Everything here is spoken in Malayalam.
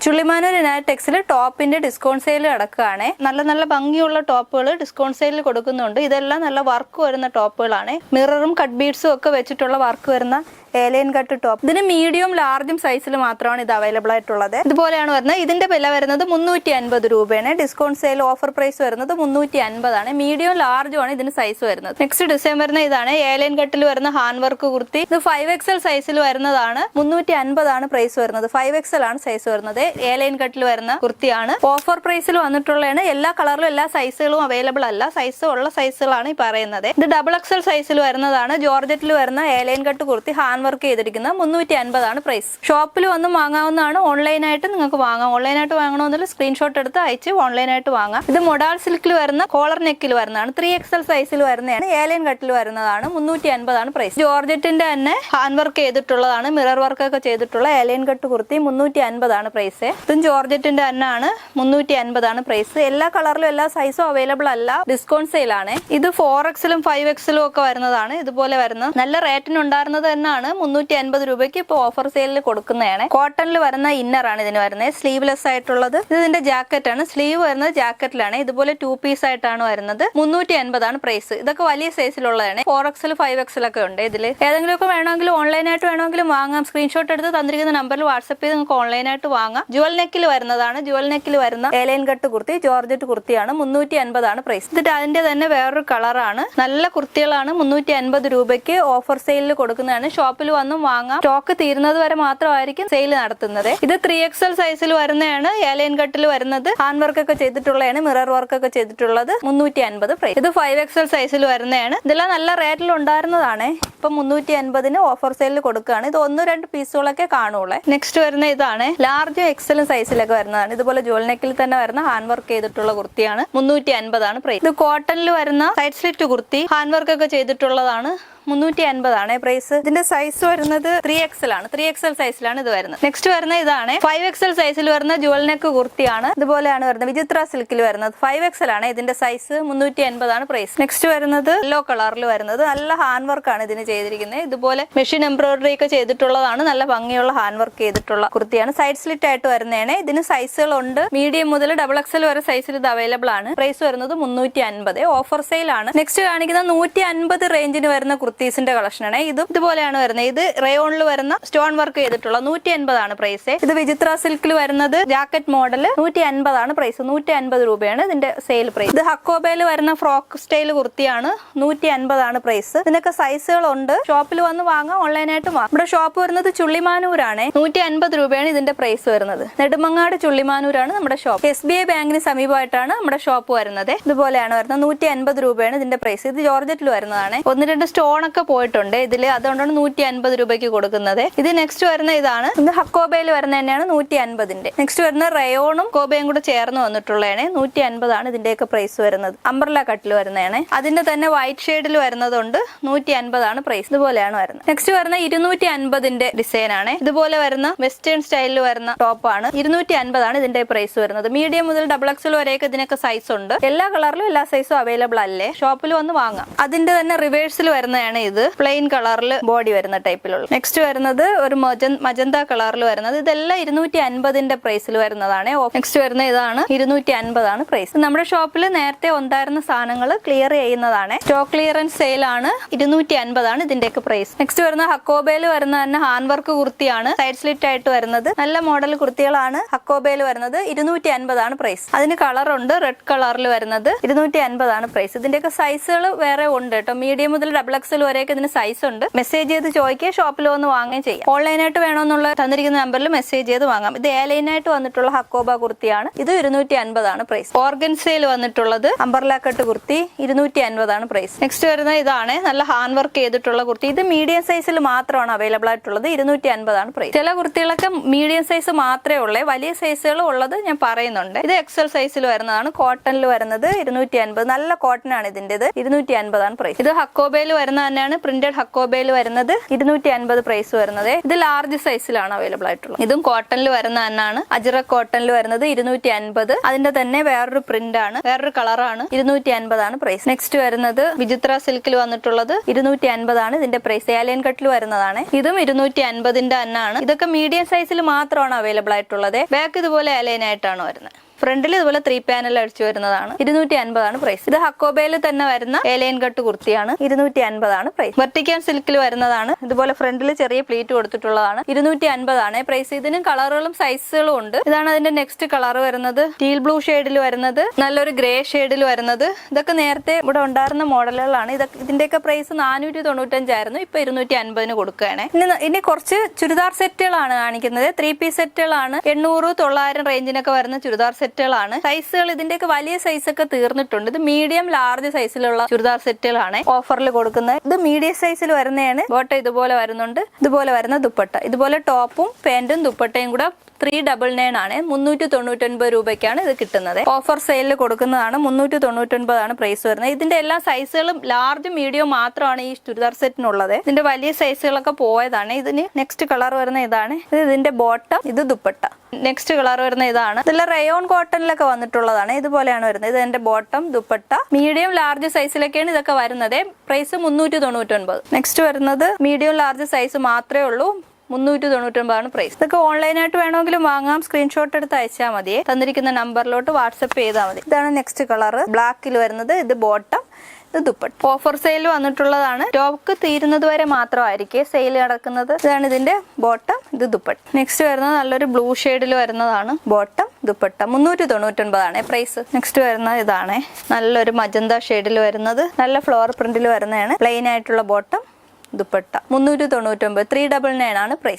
ചുള്ളിമാനൂർ ഇനാറ്റെക്സിൽ ടോപ്പിന്റെ ഡിസ്കൗണ്ട് സെയിൽ നടക്കുകയാണ്. നല്ല നല്ല ഭംഗിയുള്ള ടോപ്പുകൾ ഡിസ്കൗണ്ട് സെയിലിൽ കൊടുക്കുന്നുണ്ട്. ഇതെല്ലാം നല്ല വർക്ക് വരുന്ന ടോപ്പുകളാണ്. മിററും കട്ട് ബീഡ്സും ഒക്കെ വെച്ചിട്ടുള്ള വർക്ക് വരുന്ന ഏലൈൻ കട്ട് ടോപ്പ്. ഇതിന് മീഡിയം ലാർജും സൈസിൽ മാത്രമാണ് ഇത് അവൈലബിൾ ആയിട്ടുള്ളത്. ഇതുപോലെയാണ് വരുന്നത്. ഇതിന്റെ വില വരുന്നത് 350 രൂപയാണ്. ഡിസ്കൗണ്ട് സെയിൽ ഓഫർ പ്രൈസ് വരുന്നത് 350 ആണ്. മീഡിയം ലാർജും ആണ് ഇതിന് സൈസ് വരുന്നത്. നെക്സ്റ്റ് ഡിസൈൻ വരുന്ന ഇതാണ് ഏലൈൻ കട്ടിൽ വരുന്ന ഹാൻഡ് വർക്ക് കുർത്തി. ഇത് 5XL സൈസിൽ വരുന്നതാണ്. 350 ആണ് പ്രൈസ് വരുന്നത്. 5XL ആണ് സൈസ് വരുന്നത്. ഏലൈൻ കട്ടിൽ വരുന്ന കുർത്തിയാണ്. ഓഫർ പ്രൈസിൽ വന്നിട്ടുള്ളതാണ്. എല്ലാ കളറിലും എല്ലാ സൈസുകളും അവൈലബിൾ അല്ല. സൈസ് ഉള്ള സൈസുകളാണ് ഈ പറയുന്നത്. ഇത് XXL സൈസിൽ വരുന്നതാണ്. ജോർജറ്റിൽ വരുന്ന A-line cut kurti hand work ചെയ്തിരിക്കുന്നത് 350 ആണ് പ്രൈസ്. ഷോപ്പിൽ വന്ന് വാങ്ങാവുന്നതാണ്. ഓൺലൈനായിട്ട് നിങ്ങൾക്ക് വാങ്ങാം. ഓൺലൈനായിട്ട് വാങ്ങണമെന്നില്ല, സ്ക്രീൻഷോട്ട് എടുത്ത് അയച്ച് ഓൺലൈനായിട്ട് വാങ്ങാം. ഇത് മൊഡാൾ സിൽക്കിൽ വരുന്ന കോളർ നെക്കിൽ വരുന്നതാണ്. 3XL സൈസിൽ വരുന്നതാണ്. ഏലൈൻ കട്ടിൽ വരുന്നതാണ്. 350 ആണ് പ്രൈസ്. ജോർജറ്റിന്റെ തന്നെ ഹാൻഡ് വർക്ക് ചെയ്തിട്ടുള്ളതാണ്. മിറർ വർക്ക് ഒക്കെ ചെയ്തിട്ടുള്ള ഏലൈൻ കട്ട് കുർത്തി 350 ആണ് പ്രൈസ്. ഇതും ജോർജറ്റിന്റെ തന്നെ ആണ്. 350 ആണ് പ്രൈസ്. എല്ലാ കളറിലും എല്ലാ സൈസും അവൈലബിൾ അല്ല. ഡിസ്കൗണ്ട് സെയിൽ ആണ്. ഇത് 4XL 5XL ഒക്കെ വരുന്നതാണ്. ഇതുപോലെ വരുന്ന നല്ല റേറ്റിന് ഉണ്ടായിരുന്നത് തന്നെയാണ്. 350 രൂപയ്ക്ക് ഇപ്പോൾ ഓഫർ സെയിലിൽ കൊടുക്കുന്നതാണ്. കോട്ടണിൽ വരുന്ന ഇന്നർ ആണ് ഇതിന് വരുന്നത്. സ്ലീവ്ലെസ് ആയിട്ടുള്ളത്. ഇതിന്റെ ജാക്കറ്റ് ആണ്. സ്ലീവ് വരുന്നത് ജാക്കറ്റിലാണ്. ഇതുപോലെ 2 പീസ് ആയിട്ടാണ് വരുന്നത്. 350 ആണ് പ്രൈസ്. ഇതൊക്കെ വലിയ സൈസിലുള്ളതാണ്. 4XL 5XL ഒക്കെ ഉണ്ട്. ഇതിൽ ഏതെങ്കിലും ഒക്കെ വേണമെങ്കിലും ഓൺലൈനായിട്ട് വേണമെങ്കിലും വാങ്ങാം. സ്ക്രീൻഷോട്ട് എടുത്ത് തന്നിരിക്കുന്ന നമ്പറിൽ വാട്സ്ആപ്പ് ചെയ്ത് നിങ്ങൾക്ക് ഓൺലൈനായിട്ട് വാങ്ങാം. ജുവൽ നെക്കിൽ വരുന്നതാണ്. ജുവൽ നെക്കിൽ വരുന്ന ഏലൈൻ കട്ട് കുർത്തി ജോർജറ്റ് കുർത്തിയാണ്. 350 ആണ് പ്രൈസ്. എന്നിട്ട് അതിന്റെ തന്നെ വേറൊരു കളറാണ്. നല്ല കുർത്തികളാണ്. 350 രൂപയ്ക്ക് ഓഫർ സെയിലിൽ കൊടുക്കുന്നതാണ്. ഷോപ്പിൽ വന്നും വാങ്ങാം. സ്റ്റോക്ക് തീരുന്നത് വരെ മാത്രമായിരിക്കും സെയിൽ നടത്തുന്നത്. ഇത് 3XL സൈസിൽ വരുന്നതാണ്. ഏലൈൻ കട്ടിൽ വരുന്നത്. ഹാൻഡ് വർക്ക് ഒക്കെ ചെയ്തിട്ടുള്ളതാണ്. മിറർ വർക്ക് ഒക്കെ ചെയ്തിട്ടുള്ളത്. 350 പ്രൈസ്. ഇത് 5XL സൈസിൽ വരുന്നതാണ്. ഇതെല്ലാം നല്ല റേറ്റിൽ ഉണ്ടായിരുന്നതാണ്. ഇപ്പൊ 350 ഓഫർ സെയിലിൽ കൊടുക്കുകയാണ്. ഇത് 1-2 പീസുകളൊക്കെ കാണുള്ളൂ. നെക്സ്റ്റ് വരുന്ന ഇതാണ്. ലാർജ് XL സൈസിലൊക്കെ വരുന്നതാണ്. ഇതുപോലെ ജുവൽ നെക്കിൽ തന്നെ വരുന്ന ഹാൻഡ് വർക്ക് ചെയ്തിട്ടുള്ള കുർത്തിയാണ്. 350 ആണ് പ്രൈസ്. ഇത് കോട്ടണിൽ വരുന്ന side slit kurti hand work ഒക്കെ ചെയ്തിട്ടുള്ളതാണ്. 350 ആണ് പ്രൈസ്. ഇതിന്റെ സൈസ് വരുന്നത് 3XL ആണ്. 3XL സൈസിലാണ് ഇത് വരുന്നത്. നെക്സ്റ്റ് വരുന്ന ഇതാണ്. 5XL സൈസിൽ വരുന്ന ജുവൽ നെക്ക് കുർത്തിയാണ്. ഇതുപോലെയാണ് വരുന്നത്. വിചിത്ര സിൽക്കിൽ വരുന്നത്. 5XL ആണ് ഇതിന്റെ സൈസ്. 350 ആണ് പ്രൈസ്. നെക്സ്റ്റ് വരുന്നത് യെല്ലോ കളറിൽ വരുന്നത്. നല്ല ഹാൻഡ് വർക്ക് ആണ് ഇതിന് ചെയ്തിരിക്കുന്നത്. ഇതുപോലെ മെഷീൻ എംബ്രോയിഡറി ഒക്കെ ചെയ്തിട്ടുള്ളതാണ്. നല്ല ഭംഗിയുള്ള ഹാൻഡ് വർക്ക് ചെയ്തിട്ടുള്ള കുർത്തിയാണ്. സൈഡ് സ്ലിറ്റ് ആയിട്ട് വരുന്നതാണ്. ഇതിന് സൈസുകളുണ്ട്. മീഡിയം മുതൽ XXL വരെ സൈസിൽ ഇത് അവൈലബിൾ ആണ്. പ്രൈസ് വരുന്നത് 350. ഓഫർ സെയിൽ ആണ്. നെക്സ്റ്റ് കാണിക്കുന്ന 150 റേഞ്ചിന് വരുന്ന കുർത്തീസിന്റെ കളക്ഷൻ ആണ്. ഇതുപോലെയാണ് വരുന്നത്. ഇത് റയോണിൽ വരുന്ന സ്റ്റോൺ വർക്ക് ചെയ്തിട്ടുള്ള 150 ആണ് പ്രൈസ്. ഇത് വിചിത്ര സിൽക്കിൽ വരുന്നത് ജാക്കറ്റ് മോഡൽ 150 ആണ് പ്രൈസ്. 150 രൂപയാണ് ഇതിന്റെ സെയിൽ പ്രൈസ്. ഇത് ഹക്കോബയിൽ വരുന്ന ഫ്രോക്ക് സ്റ്റൈൽ കുർത്തിയാണ്. 150 ആണ് പ്രൈസ്. ഇതിനൊക്കെ സൈസുകളുണ്ട്. ഷോപ്പിൽ വന്ന് വാങ്ങാം. ഓൺലൈനായിട്ട് വാങ്ങാം. ഇവിടെ ഷോപ്പ് വരുന്നത് ചുള്ളിമാനൂരാണ്. 150 രൂപയാണ് ഇതിന്റെ പ്രൈസ് വരുന്നത്. നെടുമങ്ങാട് ചുള്ളിമാനൂരാണ് നമ്മുടെ ഷോപ്പ്. SBI ബാങ്കിന് സമീപമായിട്ടാണ് നമ്മുടെ ഷോപ്പ് വരുന്നത്. ഇതുപോലെയാണ് വരുന്നത്. 150 രൂപയാണ് ഇതിന്റെ പ്രൈസ്. ഇത് ജോർജറ്റിൽ വരുന്നതാണ്. 1-2 സ്റ്റോൺ ഒക്കെ പോയിട്ടുണ്ട് ഇതില്. അതുകൊണ്ടാണ് 150 രൂപയ്ക്ക് കൊടുക്കുന്നത്. ഇത് നെക്സ്റ്റ് വരുന്ന ഇതാണ്. ഇത് ഹക്കോബയിൽ വരുന്ന തന്നെയാണ് 150ന്റെ. നെക്സ്റ്റ് വരുന്ന റയോണും കോബയും കൂടെ ചേർന്ന് വന്നിട്ടുള്ളതാണ്. 150 ആണ് ഇതിന്റെയൊക്കെ പ്രൈസ് വരുന്നത്. അംബ്രല കട്ടിൽ വരുന്നതാണ്. അതിന്റെ തന്നെ വൈറ്റ് ഷെയ്ഡിൽ വരുന്നതുണ്ട്. 150 ആണ് പ്രൈസ്. ഇതുപോലെയാണ് വരുന്നത്. നെക്സ്റ്റ് വരുന്ന 250ന്റെ ഡിസൈൻ ആണ്. ഇതുപോലെ വരുന്ന വെസ്റ്റേൺ സ്റ്റൈലിൽ വരുന്ന ടോപ്പാണ്. 250 ആണ് ഇതിന്റെ പ്രൈസ് വരുന്നത്. മീഡിയം മുതൽ XXL വരെയൊക്കെ ഇതിനൊക്കെ സൈസ് ഉണ്ട്. എല്ലാ കളറിലും എല്ലാ സൈസും അവൈലബിൾ അല്ലേ. ഷോപ്പിൽ വന്ന് വാങ്ങാം. അതിന്റെ തന്നെ റിവേഴ്സിൽ വരുന്നതാണ് ഇത്. പ്ലെയിൻ കളറിൽ ബോഡി വരുന്ന ടൈപ്പിലുള്ള. നെക്സ്റ്റ് വരുന്നത് ഒരു മജന്ത കളറിൽ വരുന്നത്. ഇതെല്ലാം 250ന്റെ പ്രൈസിൽ വരുന്നതാണ്. നെക്സ്റ്റ് വരുന്ന ഇതാണ്. 250 ആണ് പ്രൈസ്. നമ്മുടെ ഷോപ്പിൽ നേരത്തെ ഉണ്ടായിരുന്ന സാധനങ്ങൾ ക്ലിയർ ചെയ്യുന്നതാണ്. സ്റ്റോക്ക് ക്ലിയറൻസ് സെയിൽ ആണ്. 250 ആണ് ഇതിന്റെയൊക്കെ പ്രൈസ്. നെക്സ്റ്റ് വരുന്ന ഹക്കോബയിൽ വരുന്ന തന്നെ ഹാൻഡ് വർക്ക് കുർത്തിയാണ്. സൈഡ് സ്ലിറ്റ് ആയിട്ട് വരുന്നത്. നല്ല മോഡൽ കുർത്തികളാണ്. ഹക്കോബയിൽ വരുന്നത്. 250 ആണ് പ്രൈസ്. അതിന് കളർ ഉണ്ട്. റെഡ് കളറിൽ വരുന്നത്. 250 ആണ് പ്രൈസ്. ഇതിന്റെയൊക്കെ സൈസുകൾ വേറെ ഉണ്ട് കേട്ടോ. മീഡിയം മുതൽ XXL വരെയൊക്കെ ഇതിന് സൈസ് ഉണ്ട്. മെസ്സേജ് ചെയ്ത് ചോദിക്കുക. ഷോപ്പിൽ വന്ന് വാങ്ങുകയും ചെയ്യാം. ഓൺലൈനായിട്ട് വേണമെന്നുള്ള തന്നിരിക്കുന്ന നമ്പറിൽ മെസ്സേജ് ചെയ്ത് വാങ്ങാം. ഇത് ഏലൈനായിട്ട് വന്നിട്ടുള്ള ഹക്കോബ കുർത്തിയാണ്. ഇത് 250 ആണ് പ്രൈസ്. ഓർഗൻസയിൽ വന്നിട്ടുള്ളത് അംബർല കട്ട് കുർത്തി 250 ആണ് പ്രൈസ്. നെക്സ്റ്റ് വരുന്ന ഇതാണ്. നല്ല ഹാൻഡ് വർക്ക് ചെയ്തിട്ടുള്ള കുർത്തി. ഇത് മീഡിയം സൈസിൽ മാത്രമാണ് അവൈലബിൾ ആയിട്ടുള്ളത്. 250 ആണ് പ്രൈസ്. ചില കുർത്തികളൊക്കെ മീഡിയം സൈസ് മാത്രമേ ഉള്ളൂ. വലിയ സൈസുകൾ ഉള്ളത് ഞാൻ പറയുന്നുണ്ട്. ഇത് XL സൈസിൽ വരുന്നതാണ്. കോട്ടണിൽ വരുന്നത് 250. നല്ല കോട്ടൺ ആണ് ഇതിന്റേത്. 250 ആണ് പ്രൈസ്. ഇത് ഹക്കോബയിൽ വരുന്ന തന്നെയാണ് പ്രിന്റഡ് ഹക്കോബയിൽ വരുന്നത്. 250 പ്രൈസ് വരുന്നത്. ഇത് ലാർജ് സൈസിലാണ് അവൈലബിൾ ആയിട്ടുള്ളത്. ഇതും കോട്ടണിൽ വരുന്ന തന്നെയാണ്. അജ്രക് കോട്ടണിൽ വരുന്നത് 250. അതിന്റെ തന്നെ വേറൊരു പ്രിന്റ് ആണ്, വേറൊരു കളറാണ്. 250 ആണ് പ്രൈസ്. നെക്സ്റ്റ് വരുന്നത് വിചിത്ര സിൽക്കിൽ വന്നിട്ടുള്ളത് 250 ആണ് ഇതിന്റെ പ്രൈസ്. ഏലിയൻ കട്ടിൽ വരുന്നതാണ്. ഇതും 250ന്റെ തന്നെയാണ്. ഇതൊക്കെ മീഡിയം സൈസിൽ മാത്രമാണ് അവൈലബിൾ ആയിട്ടുള്ളത്. ബാക്ക് ഇതുപോലെ ഏലിയൻ ആയിട്ടാണ് വരുന്നത്. ഫ്രണ്ടിൽ ഇതുപോലെ 3 പാനൽ അടിച്ചു വരുന്നതാണ്. 250 ആണ് പ്രൈസ്. ഇത് ഹക്കോബയിൽ തന്നെ വരുന്ന ഏലിയൻ കട്ട് കുർത്തിയാണ്. 250 ആണ് പ്രൈസ്. വെർട്ടിക്കൽ സിൽക്കിൽ വരുന്നതാണ്. ഇതുപോലെ ഫ്രണ്ടിൽ ചെറിയ പ്ലീറ്റ് കൊടുത്തിട്ടുള്ളതാണ്. 250 ആണ് പ്രൈസ്. ഇതിനും കളറുകളും സൈസുകളും ഉണ്ട്. ഇതാണ് അതിന്റെ നെക്സ്റ്റ് കളർ വരുന്നത്. ടീൽ ബ്ലൂ ഷെയ്ഡിൽ വരുന്നത്, നല്ലൊരു ഗ്രേ ഷെയ്ഡിൽ വരുന്നത്. ഇതൊക്കെ നേരത്തെ ഇവിടെ ഉണ്ടായിരുന്ന മോഡലുകളാണ്. ഇതിന്റെയൊക്കെ പ്രൈസ് 495 ആയിരുന്നു. ഇപ്പൊ 250 കൊടുക്കുകയാണ്. ഇനി കുറച്ച് ചുരിദാർ സെറ്റുകളാണ് കാണിക്കുന്നത്. 3 പീസ് സെറ്റുകളാണ്. 800-900 റേഞ്ചിനൊക്കെ വരുന്ന ചുരിദാർ സെറ്റുകളാണ്. സൈസുകൾ ഇതിന്റെയൊക്കെ വലിയ സൈസ് ഒക്കെ തീർന്നിട്ടുണ്ട്. ഇത് മീഡിയം ലാർജ് സൈസിലുള്ള ചുരിദാർ സെറ്റുകളാണ് ഓഫറിൽ കൊടുക്കുന്നത്. ഇത് മീഡിയം സൈസിൽ വരുന്നതാണ്. ബോട്ടം ഇതുപോലെ വരുന്നുണ്ട്. ഇതുപോലെ വരുന്ന ദുപ്പട്ട, ഇതുപോലെ ടോപ്പും പാന്റും ദുപ്പട്ടയും കൂടെ 399 ആണ്. 399 രൂപയ്ക്കാണ് ഇത് കിട്ടുന്നത്. ഓഫർ സെയിലിൽ കൊടുക്കുന്നതാണ്. 399 ആണ് പ്രൈസ് വരുന്നത്. ഇതിന്റെ എല്ലാ സൈസുകളും ലാർജ് മീഡിയം മാത്രമാണ് ഈ ചുരിദാർ സെറ്റിനുള്ളത്. ഇതിന്റെ വലിയ സൈസുകളൊക്കെ പോയതാണ്. ഇതിന് നെക്സ്റ്റ് കളർ വരുന്ന ഇതാണ്. ഇത് ഇതിന്റെ ബോട്ടം, ഇത് ദുപ്പട്ട. നെക്സ്റ്റ് കളർ വരുന്ന ഇതാണ്. ഇതെല്ലാം റയോൺ കോട്ടണിലൊക്കെ വന്നിട്ടുള്ളതാണ്. ഇതുപോലെയാണ് വരുന്നത്. ഇത് എന്റെ ബോട്ടം, ദുപ്പട്ട. മീഡിയം ലാർജ് സൈസിലൊക്കെയാണ് ഇതൊക്കെ വരുന്നത്. പ്രൈസ് 399. നെക്സ്റ്റ് വരുന്നത് മീഡിയം ലാർജ് സൈസ് മാത്രമേ ഉള്ളൂ. 399 ആണ് പ്രൈസ്. ഇതൊക്കെ ഓൺലൈനായിട്ട് വേണമെങ്കിലും വാങ്ങാം. സ്ക്രീൻഷോട്ട് എടുത്ത് അയച്ചാൽ മതി. തന്നിരിക്കുന്ന നമ്പറിലോട്ട് വാട്സപ്പ് ചെയ്താൽ മതി. ഇതാണ് നെക്സ്റ്റ് കളർ. ബ്ലാക്കിൽ വരുന്നത്. ഇത് ബോട്ടം, ഇത് ദുപ്പട്ട. ഓഫർ സെയിൽ വന്നിട്ടുള്ളതാണ്. സ്റ്റോക്ക് തീരുന്നത് വരെ മാത്രമായിരിക്കും സെയിൽ നടക്കുന്നത്. ഇതാണ് ഇതിന്റെ ബോട്ടം, ഇത് ദുപ്പട്ട. നെക്സ്റ്റ് വരുന്നത് നല്ലൊരു ബ്ലൂ ഷെയ്ഡിൽ വരുന്നതാണ്. ബോട്ടം, ദുപ്പട്ട. 399 ആണ് പ്രൈസ്. നെക്സ്റ്റ് വരുന്നത് ഇതാണ്. നല്ലൊരു മജന്ത ഷെയ്ഡിൽ വരുന്നത്. നല്ല ഫ്ലോർ പ്രിന്റിൽ വരുന്നതാണ്. പ്ലെയിൻ ആയിട്ടുള്ള ബോട്ടം, ദുപ്പട്ട. 399, 399 ആണ് പ്രൈസ്.